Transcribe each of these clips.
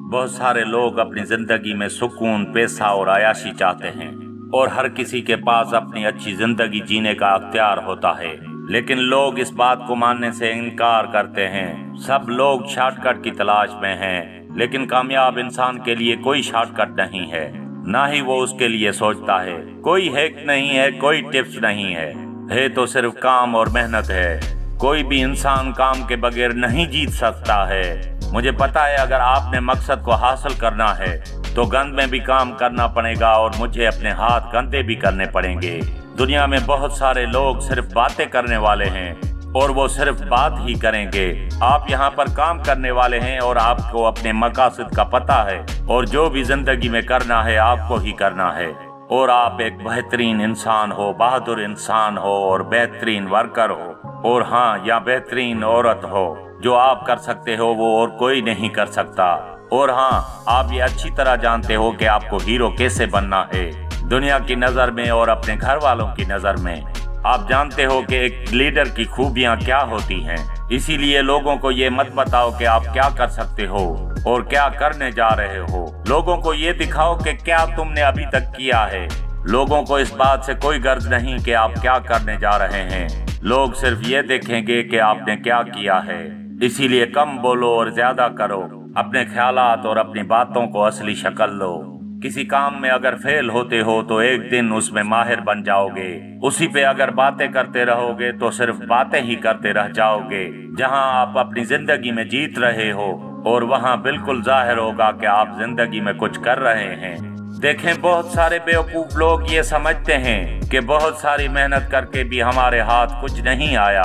बहुत सारे लोग अपनी जिंदगी में सुकून, पैसा और आयाशी चाहते हैं और हर किसी के पास अपनी अच्छी जिंदगी जीने का अख्तियार होता है, लेकिन लोग इस बात को मानने से इनकार करते हैं। सब लोग शॉर्टकट की तलाश में हैं, लेकिन कामयाब इंसान के लिए कोई शॉर्टकट नहीं है, ना ही वो उसके लिए सोचता है। कोई हैक नहीं है, कोई टिप्स नहीं है तो सिर्फ काम और मेहनत है। कोई भी इंसान काम के बगैर नहीं जीत सकता है। मुझे पता है अगर आपने मकसद को हासिल करना है तो गंद में भी काम करना पड़ेगा और मुझे अपने हाथ गंदे भी करने पड़ेंगे। दुनिया में बहुत सारे लोग सिर्फ बातें करने वाले हैं और वो सिर्फ बात ही करेंगे। आप यहाँ पर काम करने वाले हैं और आपको अपने मकासद का पता है और जो भी जिंदगी में करना है आपको ही करना है। और आप एक बेहतरीन इंसान हो, बहादुर इंसान हो और बेहतरीन वर्कर हो, और हाँ, या बेहतरीन औरत हो। जो आप कर सकते हो वो और कोई नहीं कर सकता। और हाँ, आप ये अच्छी तरह जानते हो कि आपको हीरो कैसे बनना है, दुनिया की नज़र में और अपने घर वालों की नज़र में। आप जानते हो कि एक लीडर की खूबियाँ क्या होती हैं, इसीलिए लोगों को ये मत बताओ कि आप क्या कर सकते हो और क्या करने जा रहे हो। लोगों को ये दिखाओ कि क्या तुमने अभी तक किया है। लोगों को इस बात से कोई गर्ज नहीं कि आप क्या करने जा रहे हैं। लोग सिर्फ ये देखेंगे कि आपने क्या किया है। इसीलिए कम बोलो और ज्यादा करो। अपने ख्यालात और अपनी बातों को असली शक्ल दो। किसी काम में अगर फेल होते हो तो एक दिन उसमें माहिर बन जाओगे। उसी पे अगर बातें करते रहोगे तो सिर्फ बातें ही करते रह जाओगे। जहां आप अपनी जिंदगी में जीत रहे हो और वहां बिल्कुल जाहिर होगा कि आप जिंदगी में कुछ कर रहे हैं। देखें, बहुत सारे बेवकूफ लोग ये समझते हैं कि बहुत सारी मेहनत करके भी हमारे हाथ कुछ नहीं आया।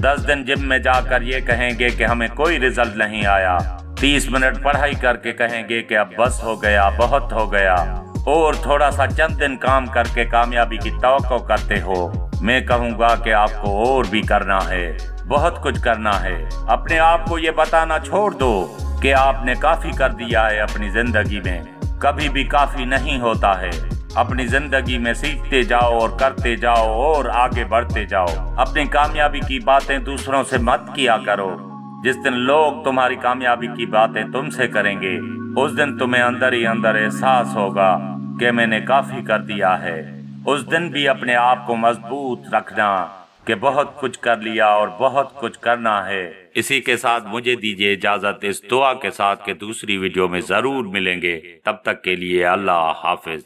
10 दिन जिम में जाकर ये कहेंगे कि हमें कोई रिजल्ट नहीं आया। 30 मिनट पढ़ाई करके कहेंगे कि अब बस हो गया, बहुत हो गया। और थोड़ा सा चंद दिन काम करके कामयाबी की तवक्को करते हो। मैं कहूँगा कि आपको और भी करना है, बहुत कुछ करना है। अपने आप को ये बताना छोड़ दो कि आपने काफी कर दिया है अपनी जिंदगी में। कभी भी काफी नहीं होता है। अपनी जिंदगी में सीखते जाओ और करते जाओ और आगे बढ़ते जाओ। अपनी कामयाबी की बातें दूसरों से मत किया करो। जिस दिन लोग तुम्हारी कामयाबी की बातें तुमसे करेंगे उस दिन तुम्हें अंदर ही अंदर एहसास होगा कि मैंने काफी कर दिया है। उस दिन भी अपने आप को मजबूत रखना कि बहुत कुछ कर लिया और बहुत कुछ करना है। इसी के साथ मुझे दीजिए इजाजत, इस दुआ के साथ कि दूसरी वीडियो में जरूर मिलेंगे। तब तक के लिए अल्लाह हाफिज।